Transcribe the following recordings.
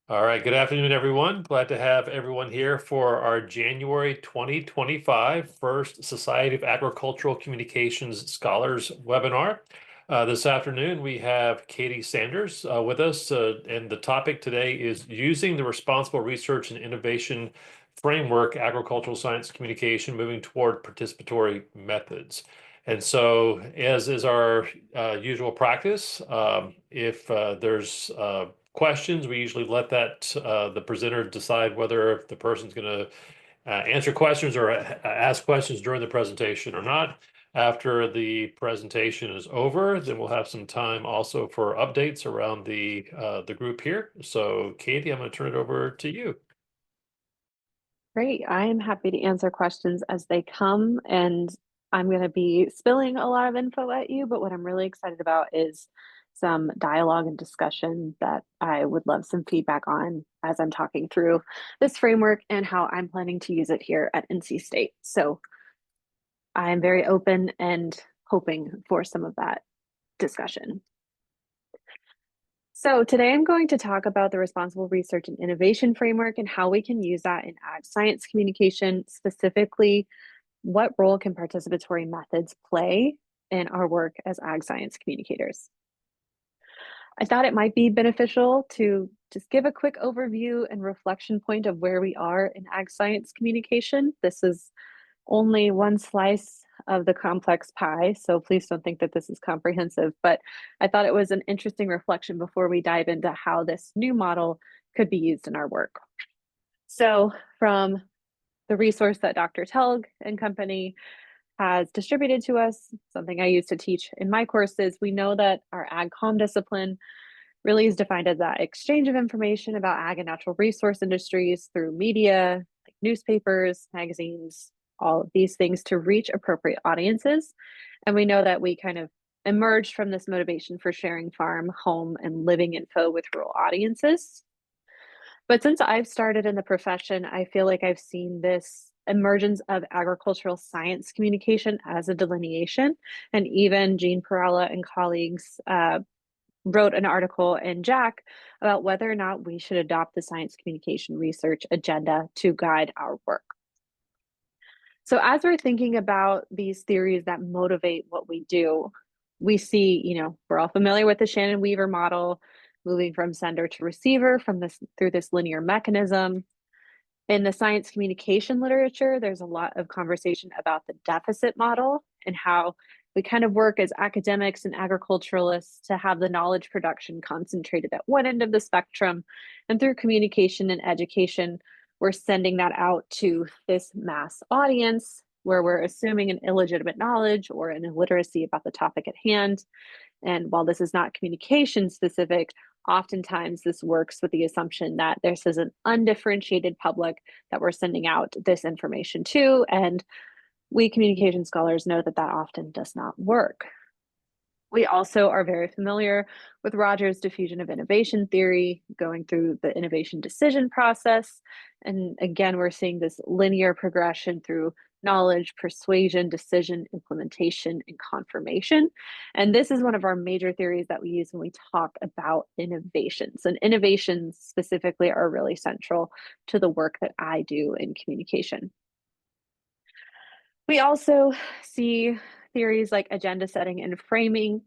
All right, good afternoon, everyone. Glad to have everyone here for our January 2025 first Society of Agricultural Communications Scholars webinar. This afternoon, we have Katie Sanders with us, and the topic today is using the responsible research and innovation framework, agricultural science communication, moving toward participatory methods. And so, as is our usual practice, if there's questions, we usually let the presenter decide whether the person's going to answer questions or ask questions during the presentation or not. After the presentation is over, then we'll have some time also for updates around the group here. So, Katie, I'm going to turn it over to you. Great. I am happy to answer questions as they come, and I'm going to be spilling a lot of info at you, but what I'm really excited about is some dialogue and discussion that I would love some feedback on as I'm talking through this framework and how I'm planning to use it here at NC State. So I'm very open and hoping for some of that discussion. So today I'm going to talk about the responsible research and innovation framework and how we can use that in ag science communication. Specifically, what role can participatory methods play in our work as ag science communicators? I thought it might be beneficial to just give a quick overview and reflection point of where we are in ag science communication. This is only one slice of the complex pie, so please don't think that this is comprehensive, but I thought it was an interesting reflection before we dive into how this new model could be used in our work. So from the resource that Dr. Telg and company has distributed to us, something I used to teach in my courses, we know that our ag comm discipline really is defined as that exchange of information about ag and natural resource industries through media, like newspapers, magazines, all of these things to reach appropriate audiences. And we know that we kind of emerged from this motivation for sharing farm, home, and living info with rural audiences. But since I've started in the profession, I feel like I've seen this emergence of agricultural science communication as a delineation. And even Jean Perella and colleagues wrote an article in Jack about whether or not we should adopt the science communication research agenda to guide our work. So as we're thinking about these theories that motivate what we do, we see, we're all familiar with the Shannon Weaver model, moving from sender to receiver from this through this linear mechanism. In the science communication literature, there's a lot of conversation about the deficit model and how we kind of work as academics and agriculturalists to have the knowledge production concentrated at one end of the spectrum. And through communication and education, we're sending that out to this mass audience where we're assuming an illegitimate knowledge or an illiteracy about the topic at hand. And while this is not communication specific, oftentimes this works with the assumption that this is an undifferentiated public that we're sending out this information to. And we communication scholars know that that often does not work. We also are very familiar with Rogers' diffusion of innovation theory, going through the innovation decision process. And again, we're seeing this linear progression through knowledge, persuasion, decision, implementation, and confirmation. And this is one of our major theories that we use when we talk about innovations. And innovations specifically are really central to the work that I do in communication. We also see theories like agenda setting and framing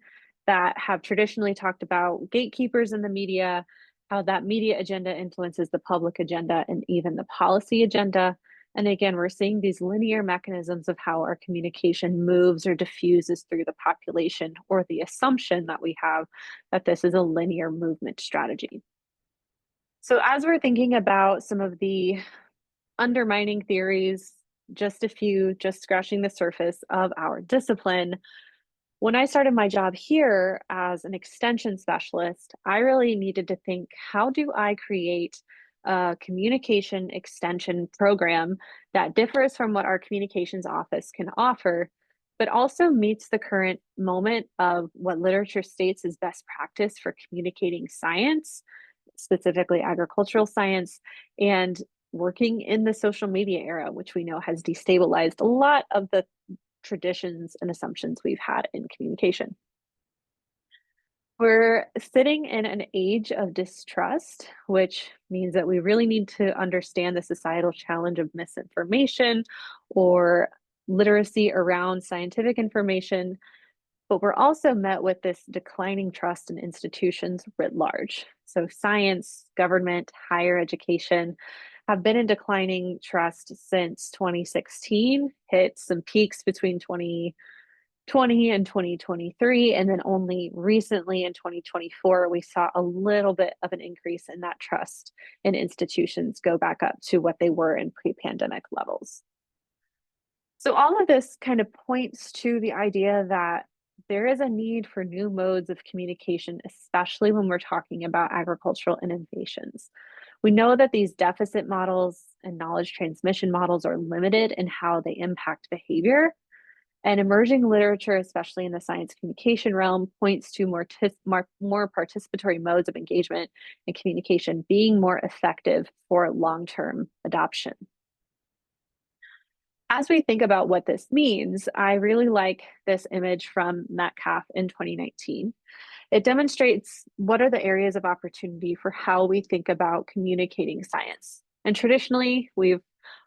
that have traditionally talked about gatekeepers in the media, how that media agenda influences the public agenda and even the policy agenda. And again, we're seeing these linear mechanisms of how our communication moves or diffuses through the population, or the assumption that we have that this is a linear movement strategy. So as we're thinking about some of the undermining theories, just a few, just scratching the surface of our discipline. When I started my job here as an extension specialist, I really needed to think, how do I create a communication extension program that differs from what our communications office can offer, but also meets the current moment of what literature states is best practice for communicating science, specifically agricultural science, and working in the social media era, which we know has destabilized a lot of the traditions and assumptions we've had in communication. We're sitting in an age of distrust, which means that we really need to understand the societal challenge of misinformation or literacy around scientific information. But we're also met with this declining trust in institutions writ large. So, science, government, higher education have been in declining trust since 2016, hit some peaks between 2020 and 2023. And then only recently in 2024, we saw a little bit of an increase in that trust in institutions go back up to what they were in pre pandemic levels. So, all of this kind of points to the idea that there is a need for new modes of communication, especially when we're talking about agricultural innovations. We know that these deficit models and knowledge transmission models are limited in how they impact behavior, and emerging literature, especially in the science communication realm, points to more participatory modes of engagement and communication being more effective for long-term adoption. As we think about what this means, I really like this image from Metcalf in 2019. It demonstrates what are the areas of opportunity for how we think about communicating science. And traditionally, we've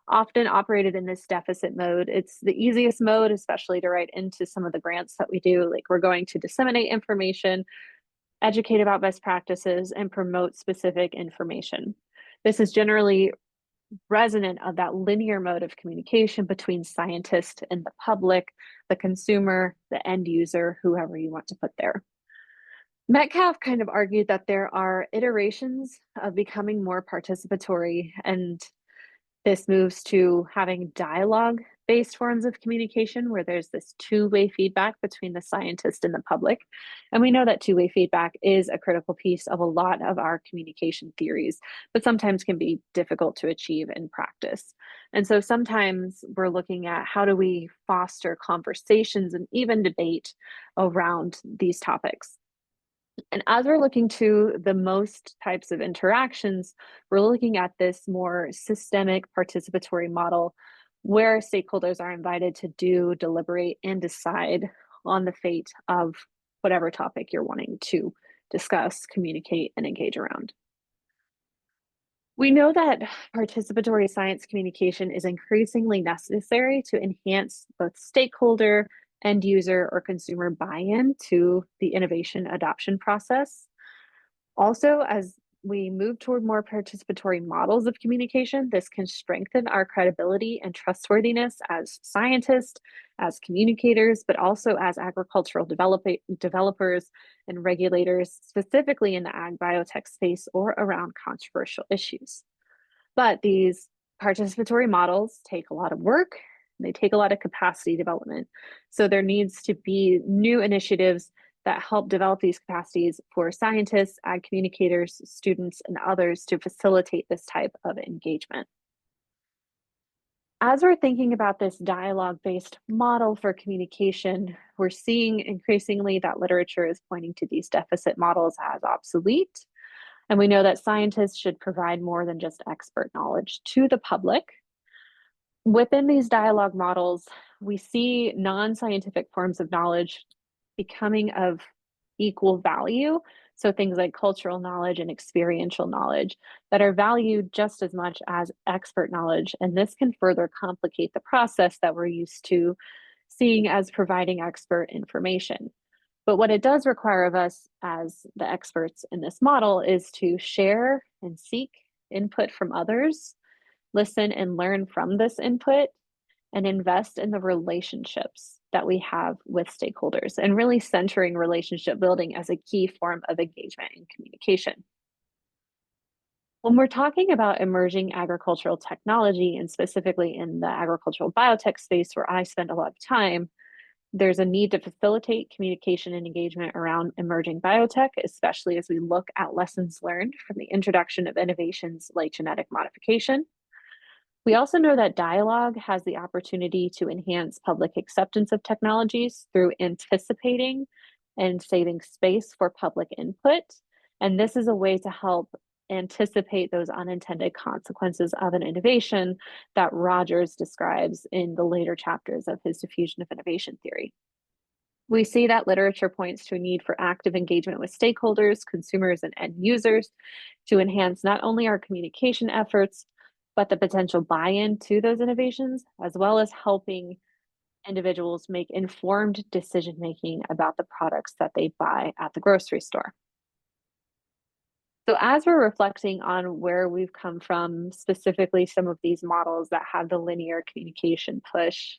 often operated in this deficit mode. It's the easiest mode, especially to write into some of the grants that we do. Like, we're going to disseminate information, educate about best practices, and promote specific information. This is generally resonant of that linear mode of communication between scientists and the public, the consumer, the end user, whoever you want to put there. Metcalf kind of argued that there are iterations of becoming more participatory, and this moves to having dialogue based forms of communication where there's this two-way feedback between the scientist and the public. And we know that two-way feedback is a critical piece of a lot of our communication theories, but sometimes can be difficult to achieve in practice. And so sometimes we're looking at how do we foster conversations and even debate around these topics. And as we're looking to the most types of interactions, we're looking at this more systemic participatory model where stakeholders are invited to do, deliberate, and decide on the fate of whatever topic you're wanting to discuss, communicate, and engage around. We know that participatory science communication is increasingly necessary to enhance both stakeholder, end user, or consumer buy in to the innovation adoption process. Also, as we move toward more participatory models of communication, this can strengthen our credibility and trustworthiness as scientists, as communicators, but also as agricultural developers and regulators, specifically in the ag biotech space or around controversial issues. But these participatory models take a lot of work, they take a lot of capacity development. So there needs to be new initiatives that help develop these capacities for scientists, ag communicators, students, and others to facilitate this type of engagement. As we're thinking about this dialogue-based model for communication, we're seeing increasingly that literature is pointing to these deficit models as obsolete. And we know that scientists should provide more than just expert knowledge to the public. Within these dialogue models, we see non-scientific forms of knowledge becoming of equal value. So things like cultural knowledge and experiential knowledge that are valued just as much as expert knowledge. And this can further complicate the process that we're used to seeing as providing expert information. But what it does require of us as the experts in this model is to share and seek input from others, listen and learn from this input, and invest in the relationships that we have with stakeholders, and really centering relationship building as a key form of engagement and communication. When we're talking about emerging agricultural technology, and specifically in the agricultural biotech space where I spend a lot of time, there's a need to facilitate communication and engagement around emerging biotech, especially as we look at lessons learned from the introduction of innovations like genetic modification. We also know that dialogue has the opportunity to enhance public acceptance of technologies through anticipating and saving space for public input. And this is a way to help anticipate those unintended consequences of an innovation that Rogers describes in the later chapters of his diffusion of innovation theory. We see that literature points to a need for active engagement with stakeholders, consumers, and end users to enhance not only our communication efforts, but the potential buy-in to those innovations, as well as helping individuals make informed decision making about the products that they buy at the grocery store. So, as we're reflecting on where we've come from, specifically some of these models that have the linear communication push,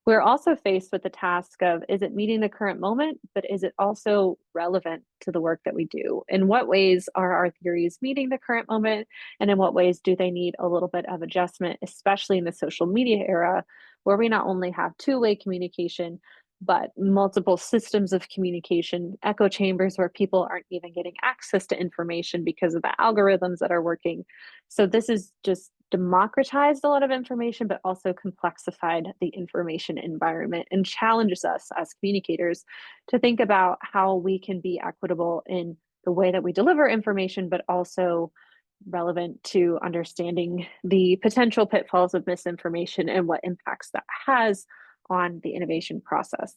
we're also faced with the task of, is it meeting the current moment, but is it also relevant to the work that we do? In what ways are our theories meeting the current moment? And in what ways do they need a little bit of adjustment, especially in the social media era, where we not only have two-way communication, but multiple systems of communication, echo chambers where people aren't even getting access to information because of the algorithms that are working. So this is just democratized a lot of information, but also complexified the information environment and challenges us as communicators to think about how we can be equitable in the way that we deliver information, but also relevant to understanding the potential pitfalls of misinformation and what impacts that has on the innovation process.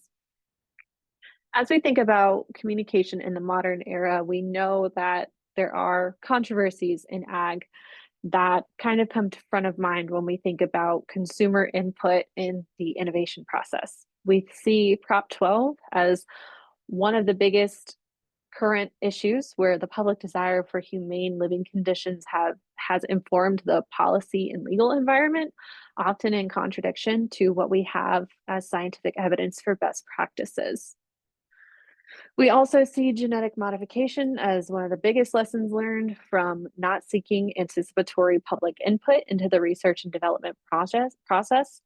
As we think about communication in the modern era, we know that there are controversies in ag that kind of come to front of mind when we think about consumer input in the innovation process. We see Prop 12 as one of the biggest current issues where the public desire for humane living conditions has informed the policy and legal environment, often in contradiction to what we have as scientific evidence for best practices. We also see genetic modification as one of the biggest lessons learned from not seeking anticipatory public input into the research and development process,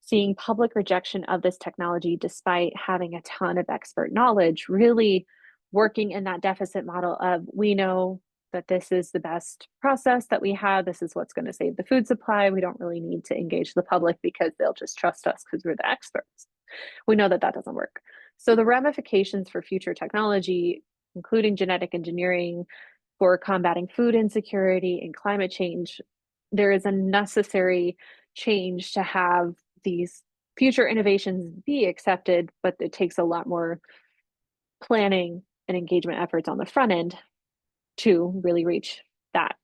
seeing public rejection of this technology despite having a ton of expert knowledge, really working in that deficit model of, we know that this is the best process that we have, this is what's going to save the food supply, we don't really need to engage the public because they'll just trust us because we're the experts. We know that that doesn't work. So the ramifications for future technology, including genetic engineering for combating food insecurity and climate change, there is a necessary change to have these future innovations be accepted, but it takes a lot more planning and engagement efforts on the front end to really reach that.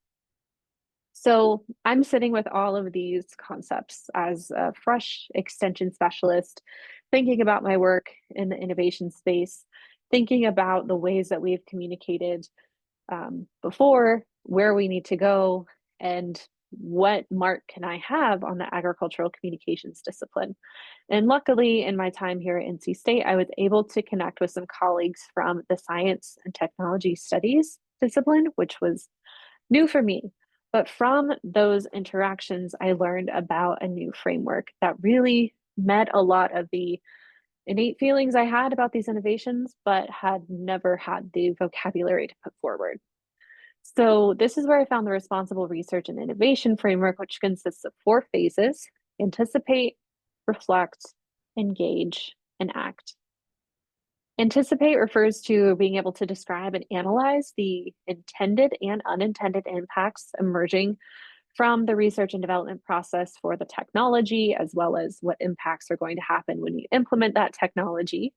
So I'm sitting with all of these concepts as a fresh extension specialist, thinking about my work in the innovation space, thinking about the ways that we've communicated before, where we need to go, and what mark can I have on the agricultural communications discipline. And luckily, in my time here at NC State, I was able to connect with some colleagues from the science and technology studies discipline, which was new for me. But from those interactions, I learned about a new framework that really met a lot of the innate feelings I had about these innovations, but had never had the vocabulary to put forward. So, this is where I found the Responsible Research and Innovation Framework, which consists of 4 phases: anticipate, reflect, engage, and act. Anticipate refers to being able to describe and analyze the intended and unintended impacts emerging from the research and development process for the technology, as well as what impacts are going to happen when you implement that technology.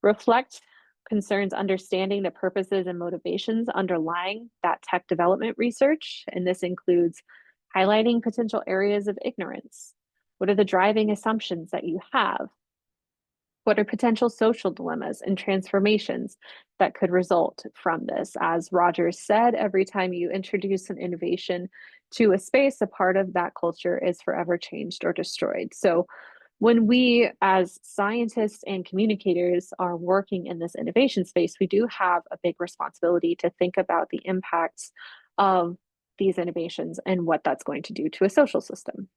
Reflect concerns understanding the purposes and motivations underlying that tech development research, and this includes highlighting potential areas of ignorance. What are the driving assumptions that you have? What are potential social dilemmas and transformations that could result from this? As Rogers said, every time you introduce an innovation to a space, a part of that culture is forever changed or destroyed. So when we as scientists and communicators are working in this innovation space, we do have a big responsibility to think about the impacts of these innovations and what that's going to do to a social system.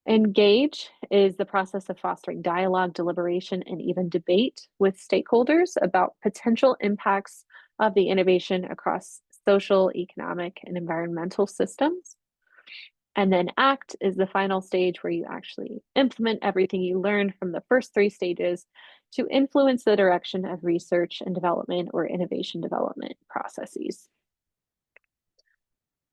Engage is the process of fostering dialogue, deliberation, and even debate with stakeholders about potential impacts of the innovation across social, economic, and environmental systems. And then act is the final stage where you actually implement everything you learned from the first 3 stages to influence the direction of research and development or innovation development processes.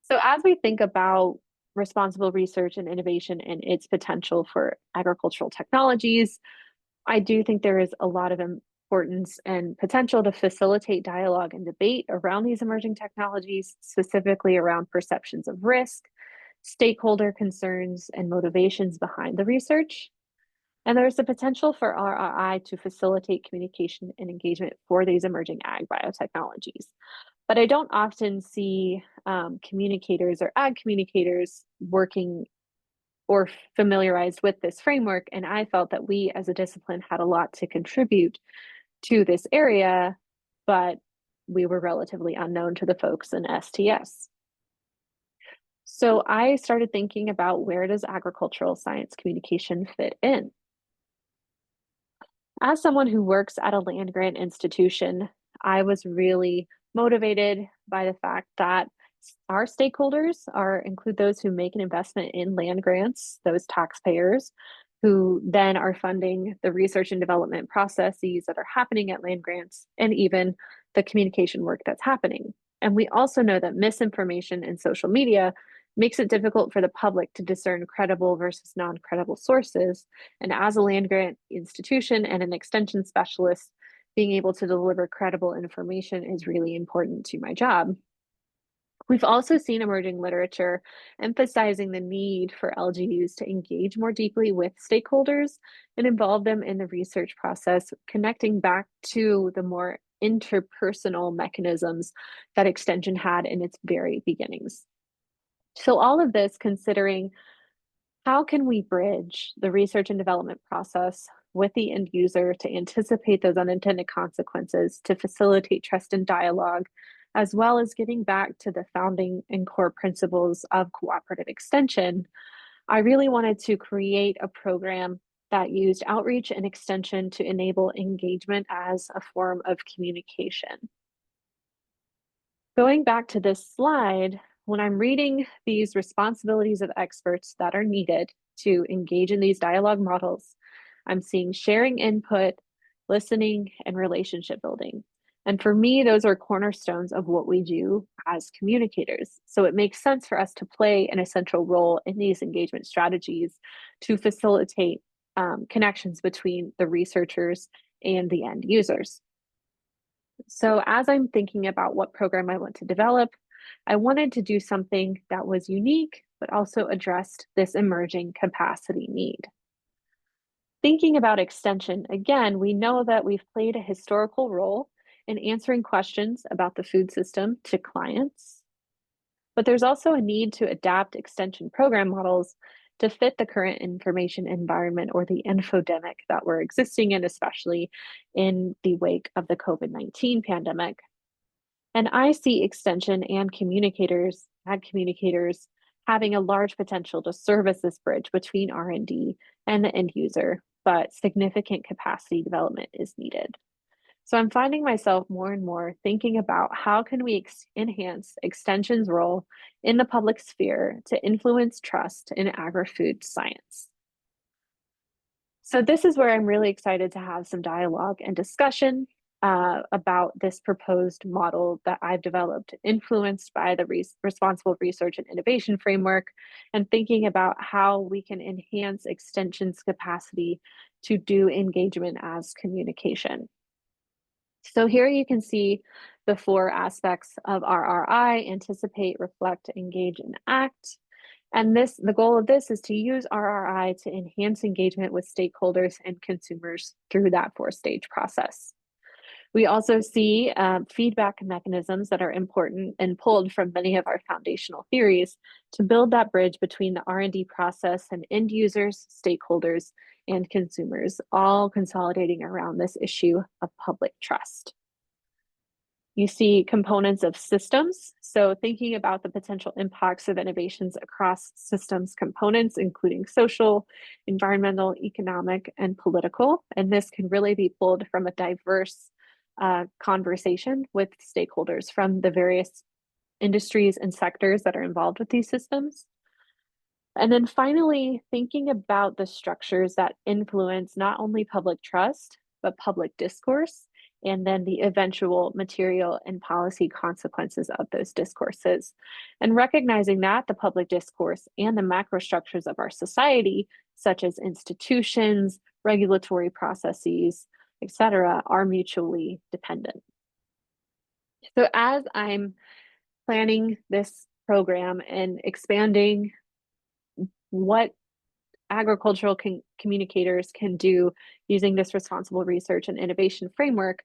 So, as we think about responsible research and innovation and its potential for agricultural technologies, I do think there is a lot of importance and potential to facilitate dialogue and debate around these emerging technologies, specifically around perceptions of risk, stakeholder concerns, and motivations behind the research. And there's the potential for RRI to facilitate communication and engagement for these emerging ag biotechnologies. But I don't often see communicators or ag communicators working or familiarized with this framework. And I felt that we as a discipline had a lot to contribute to this area, but we were relatively unknown to the folks in STS. So I started thinking about, where does agricultural science communication fit in? As someone who works at a land grant institution, I was really motivated by the fact that our stakeholders include those who make an investment in land grants, those taxpayers who then are funding the research and development processes that are happening at land grants, and even the communication work that's happening. And we also know that misinformation in social media makes it difficult for the public to discern credible versus non-credible sources. And as a land grant institution and an extension specialist, being able to deliver credible information is really important to my job. We've also seen emerging literature emphasizing the need for LGUs to engage more deeply with stakeholders and involve them in the research process, connecting back to the more interpersonal mechanisms that extension had in its very beginnings. So all of this considering, how can we bridge the research and development process with the end user to anticipate those unintended consequences, to facilitate trust and dialogue, as well as getting back to the founding and core principles of cooperative extension? I really wanted to create a program that used outreach and extension to enable engagement as a form of communication. Going back to this slide, when I'm reading these responsibilities of experts that are needed to engage in these dialogue models, I'm seeing sharing input, listening, and relationship building. And for me, those are cornerstones of what we do as communicators. So it makes sense for us to play an essential role in these engagement strategies to facilitate connections between the researchers and the end users. So as I'm thinking about what program I want to develop, I wanted to do something that was unique, but also addressed this emerging capacity need. Thinking about extension, again, we know that we've played a historical role in answering questions about the food system to clients, but there's also a need to adapt extension program models to fit the current information environment, or the infodemic that we're existing in, especially in the wake of the COVID-19 pandemic. And I see extension and ad communicators having a large potential to serve as this bridge between R&D and the end user, but significant capacity development is needed. So I'm finding myself more and more thinking about, how can we enhance extension's role in the public sphere to influence trust in agri-food science. So this is where I'm really excited to have some dialogue and discussion about this proposed model that I've developed, influenced by the Responsible Research and Innovation Framework, and thinking about how we can enhance extension's capacity to do engagement as communication. So here you can see the 4 aspects of RRI: anticipate, reflect, engage, and act. And the goal of this is to use RRI to enhance engagement with stakeholders and consumers through that 4-stage process. We also see feedback mechanisms that are important and pulled from many of our foundational theories to build that bridge between the R&D process and end users, stakeholders, and consumers, all consolidating around this issue of public trust. You see components of systems. So thinking about the potential impacts of innovations across systems components, including social, environmental, economic, and political. And this can really be pulled from a diverse conversation with stakeholders from the various industries and sectors that are involved with these systems. And then finally, thinking about the structures that influence not only public trust, but public discourse, and then the eventual material and policy consequences of those discourses. And recognizing that the public discourse and the macro structures of our society, such as institutions, regulatory processes, etc., are mutually dependent. So as I'm planning this program and expanding what agricultural communicators can do using this responsible research and innovation framework,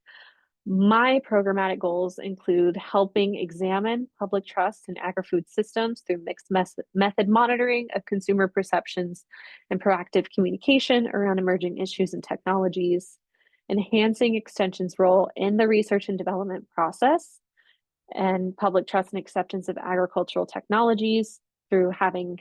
my programmatic goals include helping examine public trust in agri-food systems through mixed method monitoring of consumer perceptions and proactive communication around emerging issues and technologies, enhancing Extension's role in the research and development process, and public trust and acceptance of agricultural technologies through having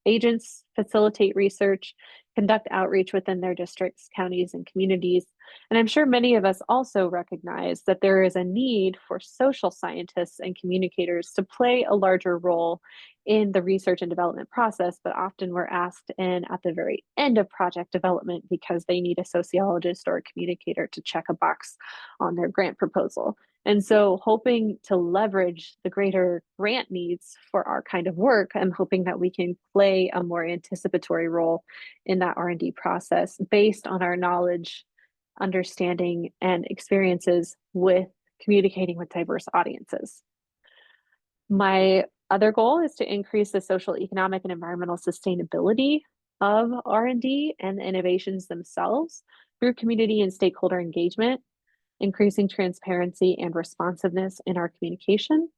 agents facilitate research, conduct outreach within their districts, counties, and communities. And I'm sure many of us also recognize that there is a need for social scientists and communicators to play a larger role in the research and development process, but often we're asked in at the very end of project development because they need a sociologist or a communicator to check a box on their grant proposal. And so hoping to leverage the greater grant needs for our kind of work, I'm hoping that we can play a more anticipatory role in that R&D process based on our knowledge, understanding, and experiences with communicating with diverse audiences. My other goal is to increase the social, economic, and environmental sustainability of R&D and the innovations themselves through community and stakeholder engagement, increasing transparency and responsiveness in our communication,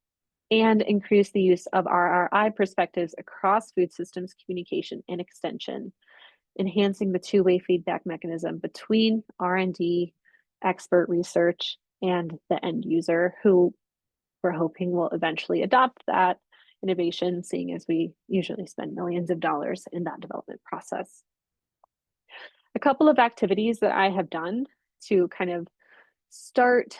and increase the use of RRI perspectives across food systems communication and extension, enhancing the two-way feedback mechanism between R&D, expert research, and the end user, who we're hoping will eventually adopt that innovation, seeing as we usually spend millions of dollars in that development process. A couple of activities that I have done to kind of start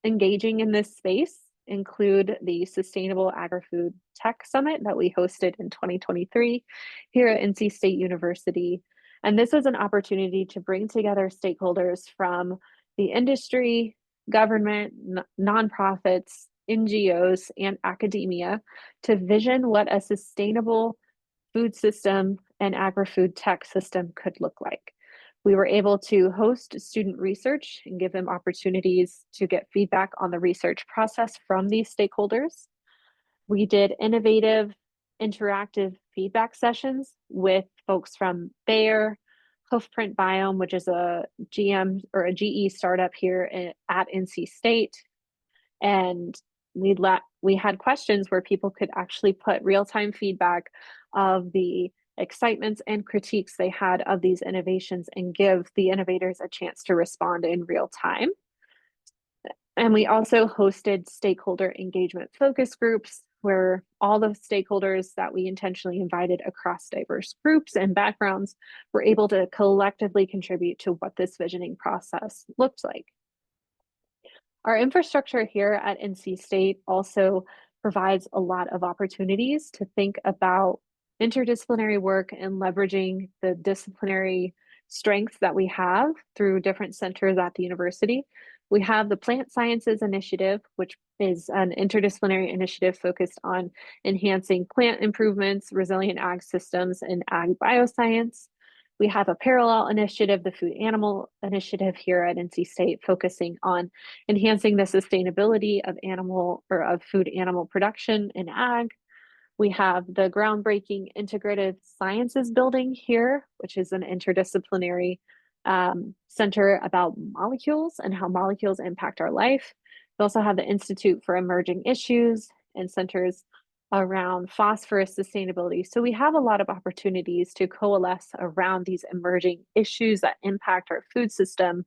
engaging in this space include the Sustainable Agri-Food Tech Summit that we hosted in 2023 here at NC State University. And this was an opportunity to bring together stakeholders from the industry, government, nonprofits, NGOs, and academia to vision what a sustainable food system and agri-food tech system could look like. We were able to host student research and give them opportunities to get feedback on the research process from these stakeholders. We did innovative, interactive feedback sessions with folks from Bayer, Hoofprint Biome, which is a GM or a GE startup here at NC State. And we had questions where people could actually put real-time feedback of the excitements and critiques they had of these innovations and give the innovators a chance to respond in real time. And we also hosted stakeholder engagement focus groups where all the stakeholders that we intentionally invited across diverse groups and backgrounds were able to collectively contribute to what this visioning process looked like. Our infrastructure here at NC State also provides a lot of opportunities to think about interdisciplinary work and leveraging the disciplinary strengths that we have through different centers at the university. We have the Plant Sciences Initiative, which is an interdisciplinary initiative focused on enhancing plant improvements, resilient ag systems, and ag bioscience. We have a parallel initiative, the Food Animal Initiative here at NC State, focusing on enhancing the sustainability of food animal production in ag. We have the groundbreaking Integrative Sciences building here, which is an interdisciplinary center about molecules and how molecules impact our life. We also have the Institute for Emerging Issues and centers around phosphorus sustainability. So we have a lot of opportunities to coalesce around these emerging issues that impact our food system.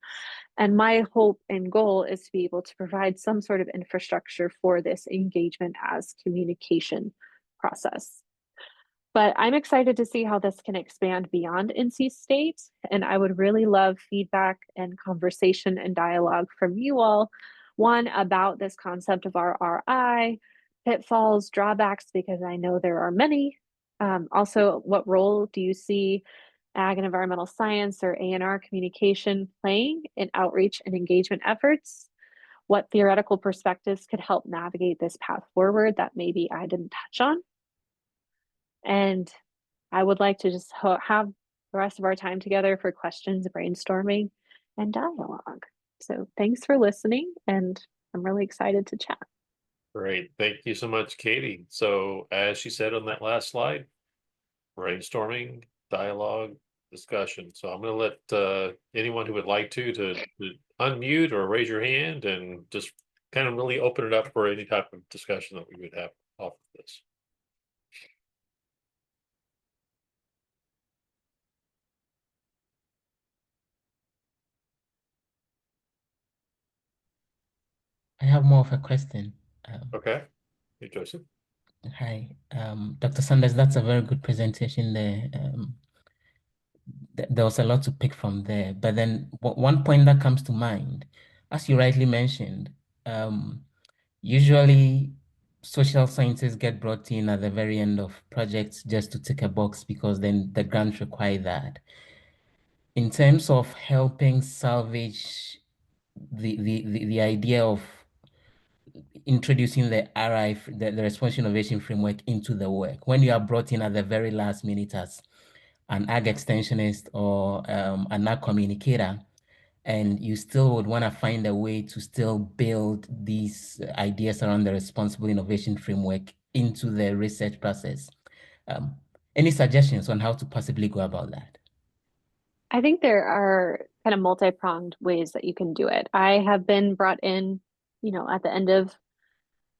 And my hope and goal is to be able to provide some sort of infrastructure for this engagement as communication process. But I'm excited to see how this can expand beyond NC State. And I would really love feedback and conversation and dialogue from you all. One, about this concept of RRI, pitfalls, drawbacks, because I know there are many. Also, what role do you see ag and environmental science or A&R communication playing in outreach and engagement efforts? What theoretical perspectives could help navigate this path forward that maybe I didn't touch on? And I would like to just have the rest of our time together for questions, brainstorming, and dialogue. So thanks for listening, and I'm really excited to chat. Great. Thank you so much, Katie. So as she said on that last slide, brainstorming, dialogue, discussion. So I'm going to let anyone who would like to unmute or raise your hand and just kind of really open it up for any type of discussion that we would have off of this. I have more of a question. Okay. Hey, Joseph. Hi, Dr. Sanders, that's a very good presentation there. There was a lot to pick from there, but then one point that comes to mind, as you rightly mentioned, usually social sciences get brought in at the very end of projects just to tick a box because then the grants require that. In terms of helping salvage the idea of introducing the RI, the Responsive Innovation Framework into the work, when you are brought in at the very last minute as an ag extensionist or an ag communicator, and you still would want to find a way to still build these ideas around the Responsible Innovation Framework into the research process. Any suggestions on how to possibly go about that? I think there are kind of multi-pronged ways that you can do it. I have been brought in, at the end of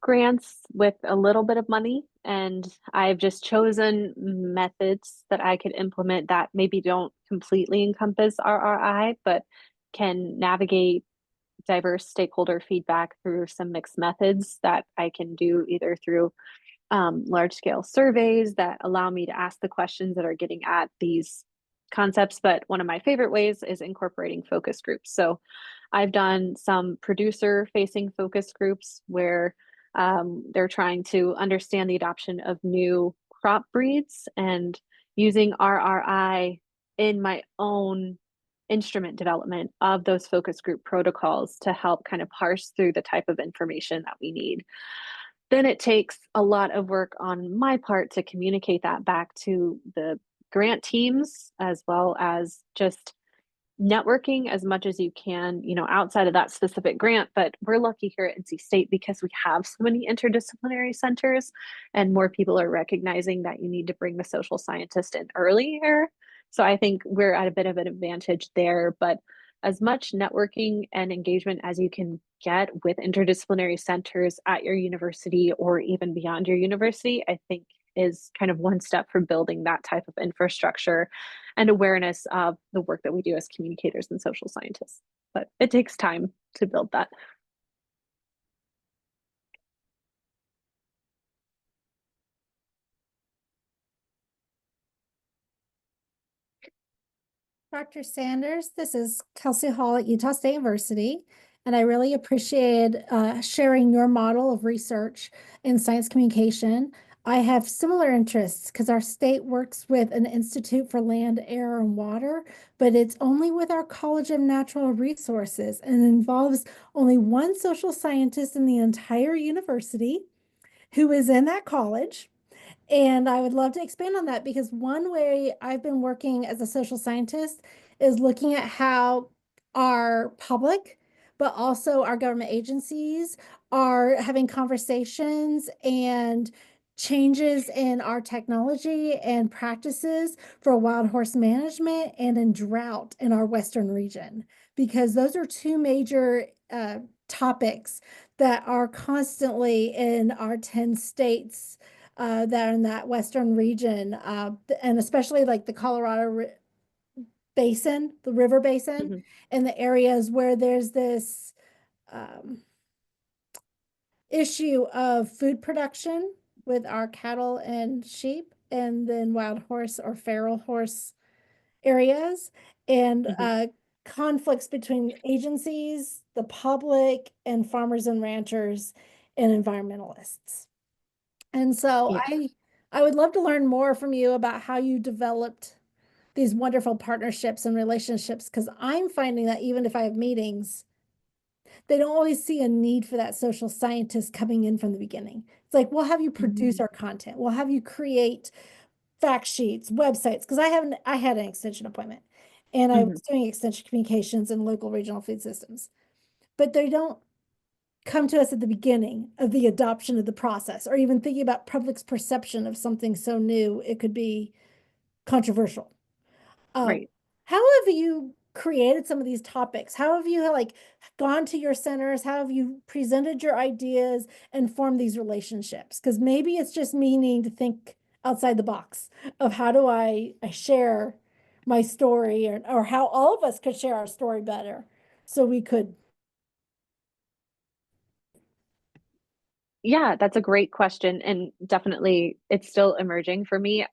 grants with a little bit of money, and I've just chosen methods that I could implement that maybe don't completely encompass RRI, but can navigate diverse stakeholder feedback through some mixed methods that I can do either through large scale surveys that allow me to ask the questions that are getting at these concepts. But one of my favorite ways is incorporating focus groups. So I've done some producer facing focus groups where they're trying to understand the adoption of new crop breeds and using RRI in my own instrument development of those focus group protocols to help kind of parse through the type of information that we need. Then it takes a lot of work on my part to communicate that back to the grant teams, as well as just networking as much as you can, outside of that specific grant. But we're lucky here at NC State because we have so many interdisciplinary centers, and more people are recognizing that you need to bring the social scientist in earlier. So I think we're at a bit of an advantage there. But as much networking and engagement as you can get with interdisciplinary centers at your university or even beyond your university, I think is kind of one step for building that type of infrastructure and awareness of the work that we do as communicators and social scientists. But it takes time to build that. Dr. Sanders, this is Kelsey Hall at Utah State University, and I really appreciated sharing your model of research in science communication. I have similar interests because our state works with an Institute for Land, Air, and Water, but it's only with our College of Natural Resources and involves only one social scientist in the entire university who is in that college. And I would love to expand on that because one way I've been working as a social scientist is looking at how our public, but also our government agencies are having conversations and changes in our technology and practices for wild horse management and in drought in our Western region, because those are two major topics that are constantly in our 10 states that are in that Western region, and especially like the Colorado basin, the river basin, and the areas where there's this issue of food production with our cattle and sheep, and then wild horse or feral horse areas, and conflicts between agencies, the public, and farmers and ranchers and environmentalists. And so I would love to learn more from you about how you developed these wonderful partnerships and relationships, because I'm finding that even if I have meetings, they don't always see a need for that social scientist coming in from the beginning. It's like, we'll have you produce our content. We'll have you create fact sheets, websites, because I had an extension appointment and I was doing extension communications in local regional food systems, but they don't come to us at the beginning of the adoption of the process, or even thinking about public's perception of something so new, it could be controversial. Right. How have you created some of these topics? How have you like gone to your centers? How have you presented your ideas and formed these relationships? Because maybe it's just me needing to think outside the box of how do I share my story, or how all of us could share our story better so we could. Yeah, that's a great question. And definitely it's still emerging for me.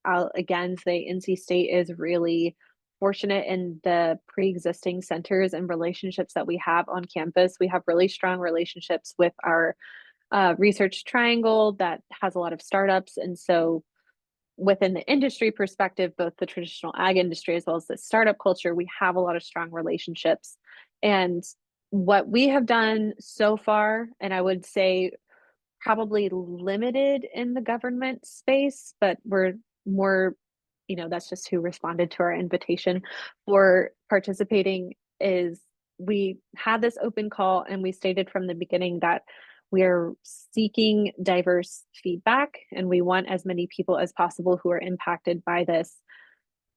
I'll again say NC State is really fortunate in the pre-existing centers and relationships that we have on campus. We have really strong relationships with our research triangle that has a lot of startups. And so within the industry perspective, both the traditional ag industry as well as the startup culture, we have a lot of strong relationships. And what we have done so far, and I would say probably limited in the government space, but we're more, that's just who responded to our invitation for participating, is we had this open call and we stated from the beginning that we're seeking diverse feedback and we want as many people as possible who are impacted by this,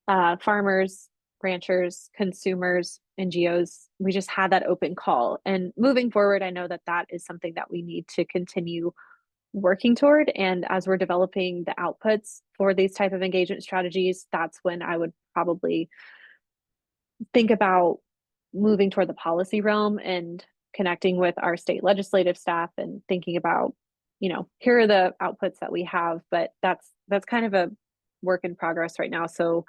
farmers, ranchers, consumers, NGOs. We just had that open call. And moving forward, I know that that is something that we need to continue working toward. And as we're developing the outputs for these type of engagement strategies, that's when I would probably think about moving toward the policy realm and connecting with our state legislative staff and thinking about, here are the outputs that we have, but that's kind of a work in progress right now. So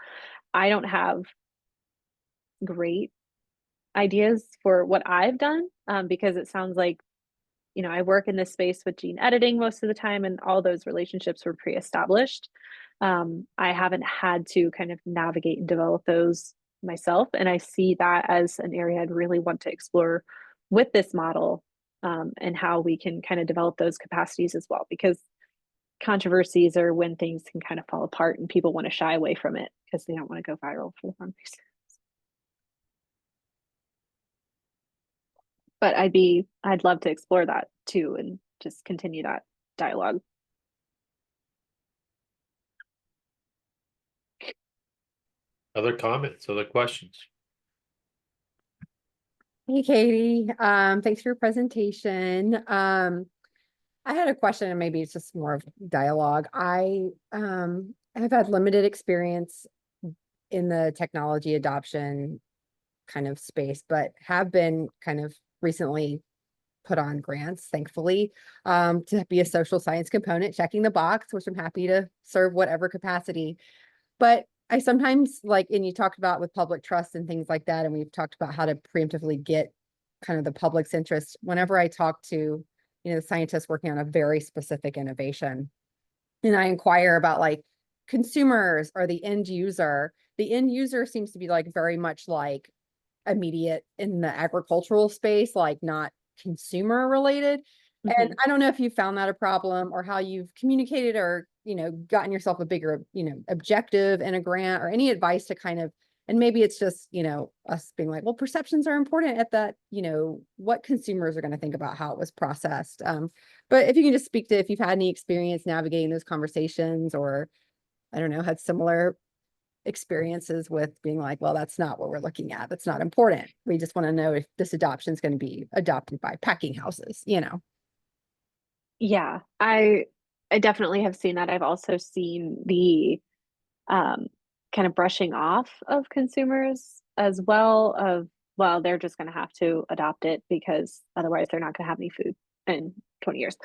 I don't have great ideas for what I've done, because it sounds like, I work in this space with gene editing most of the time, and all those relationships were pre-established. I haven't had to kind of navigate and develop those myself, and I see that as an area I'd really want to explore with this model, and how we can kind of develop those capacities as well, because controversies are when things can kind of fall apart and people want to shy away from it because they don't want to go viral for the wrong reason. But I'd love to explore that too and just continue that dialogue. Other comments, other questions? Hey, Katie. Thanks for your presentation. I had a question, and maybe it's just more of dialogue. I have had limited experience in the technology adoption kind of space, but have been kind of recently put on grants, thankfully, to be a social science component, checking the box, which I'm happy to serve whatever capacity. But I sometimes and you talked about with public trust and things like that, and we've talked about how to preemptively get kind of the public's interest. Whenever I talk to, the scientists working on a very specific innovation, and I inquire about consumers or the end user seems to be very much immediate in the agricultural space, not consumer related. And I don't know if you found that a problem or how you've communicated or, gotten yourself a bigger, objective in a grant, or any advice to kind of, and maybe it's just, us being well, perceptions are important at that, what consumers are going to think about how it was processed. But if you can just speak to if you've had any experience navigating those conversations, or I don't know, had similar experiences with being well, that's not what we're looking at. That's not important. We just want to know if this adoption is going to be adopted by packing houses, Yeah, I definitely have seen that. I've also seen the kind of brushing off of consumers as well, of, well, they're just going to have to adopt it because otherwise they're not going to have any food in 20 years.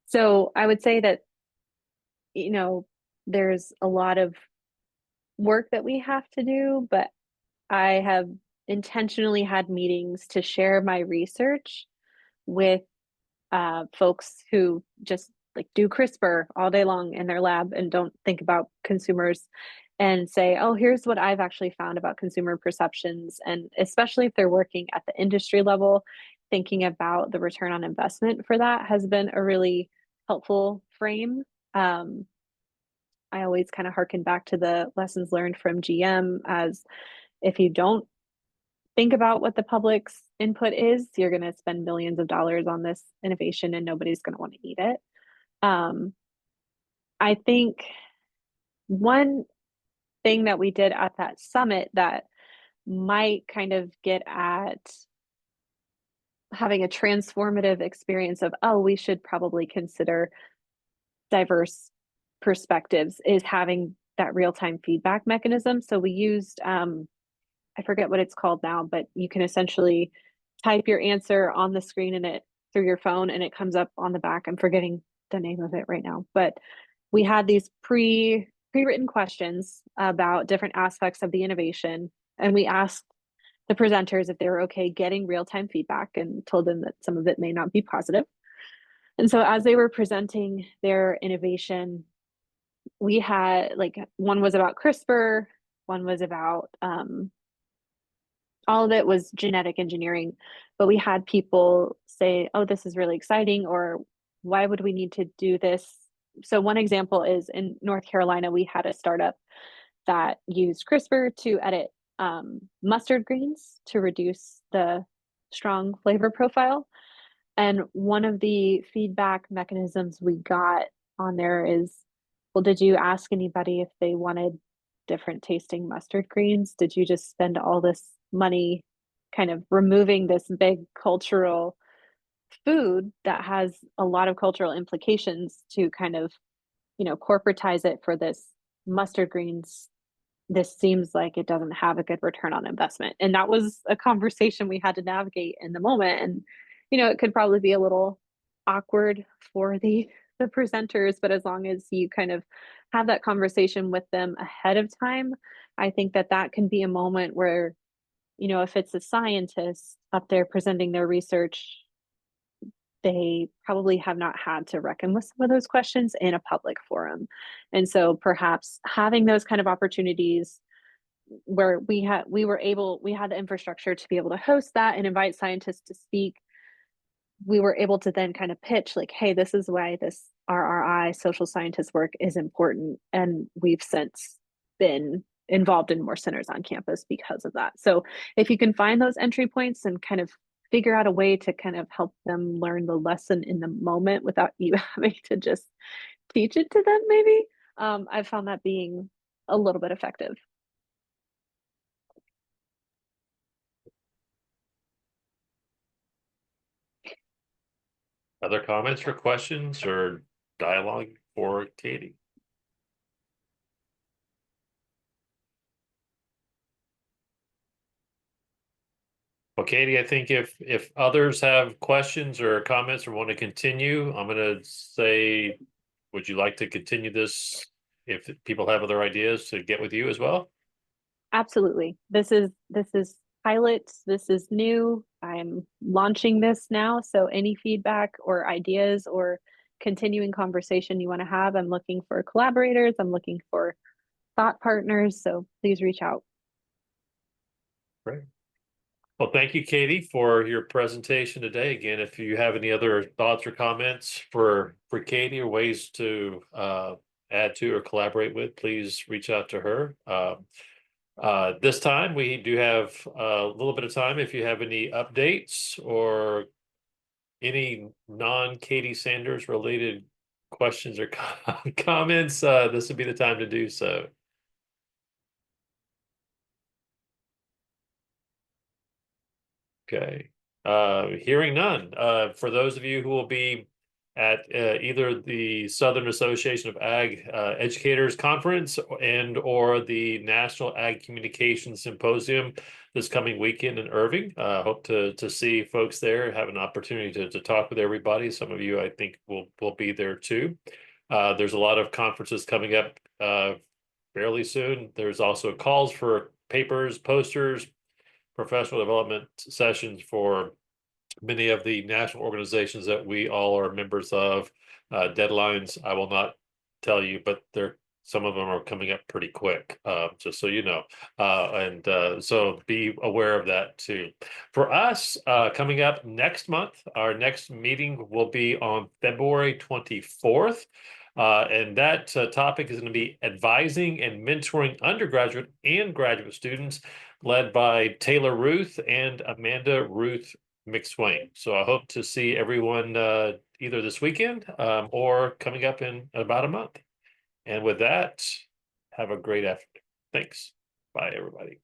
So I would say that, there's a lot of work that we have to do, but I have intentionally had meetings to share my research with folks who just do CRISPR all day long in their lab and don't think about consumers, and say, oh, here's what I've actually found about consumer perceptions. And especially if they're working at the industry level, thinking about the return on investment for that has been a really helpful frame. I always kind of harken back to the lessons learned from GM, as if you don't think about what the public's input is, you're going to spend millions of dollars on this innovation and nobody's going to want to eat it. I think one thing that we did at that summit that might kind of get at having a transformative experience of, oh, we should probably consider diverse perspectives, is having that real-time feedback mechanism. So we used, I forget what it's called now, but you can essentially type your answer on the screen and it through your phone and it comes up on the back. I'm forgetting the name of it right now, but we had these pre-written questions about different aspects of the innovation, and we asked the presenters if they were okay getting real-time feedback and told them that some of it may not be positive. And so as they were presenting their innovation, we had like, one was about CRISPR, one was about all of it was genetic engineering, but we had people say, oh, this is really exciting, or why would we need to do this? So one example is in North Carolina, we had a startup that used CRISPR to edit mustard greens to reduce the strong flavor profile. And one of the feedback mechanisms we got on there is, well, did you ask anybody if they wanted different tasting mustard greens? Did you just spend all this money kind of removing this big cultural food that has a lot of cultural implications to kind of, corporatize it for this mustard greens? This seems like it doesn't have a good return on investment. And that was a conversation we had to navigate in the moment. And, it could probably be a little awkward for the presenters, but as long as you kind of have that conversation with them ahead of time, I think that that can be a moment where, if it's a scientist up there presenting their research, they probably have not had to reckon with some of those questions in a public forum. And so perhaps having those kind of opportunities where we had the infrastructure to be able to host that and invite scientists to speak, we were able to then kind of pitch like, hey, this is why this RRI social scientist work is important. And we've since been involved in more centers on campus because of that. So if you can find those entry points and kind of figure out a way to kind of help them learn the lesson in the moment without you having to just teach it to them, maybe, I've found that being a little bit effective. Other comments or questions or dialogue for Katie? Well, Katie, I think if others have questions or comments or want to continue, I'm going to say, would you like to continue this if people have other ideas to get with you as well? Absolutely. This is pilot. This is new. I'm launching this now. So any feedback or ideas or continuing conversation you want to have, I'm looking for collaborators. I'm looking for thought partners. So please reach out. Great. Well, thank you, Katie, for your presentation today. Again, if you have any other thoughts or comments for Katie or ways to add to or collaborate with, please reach out to her. This time we do have a little bit of time. If you have any updates or any non-Katie Sanders related questions or comments, this would be the time to do so. Okay, hearing none. For those of you who will be at either the Southern Association of Ag Educators Conference and or the National Ag Communication Symposium this coming weekend in Irving, hope to see folks there, have an opportunity to talk with everybody. Some of you I think will be there too. There's a lot of conferences coming up fairly soon. There's also calls for papers, posters, professional development sessions for many of the national organizations that we all are members of. Deadlines, I will not tell you, but some of them are coming up pretty quick, just so you know. So be aware of that too. For us, coming up next month, our next meeting will be on February 24th. And that topic is going to be advising and mentoring undergraduate and graduate students, led by Taylor Ruth and Amanda Ruth McSwain. So I hope to see everyone either this weekend or coming up in about a month. And with that, have a great afternoon. Thanks. Bye, everybody.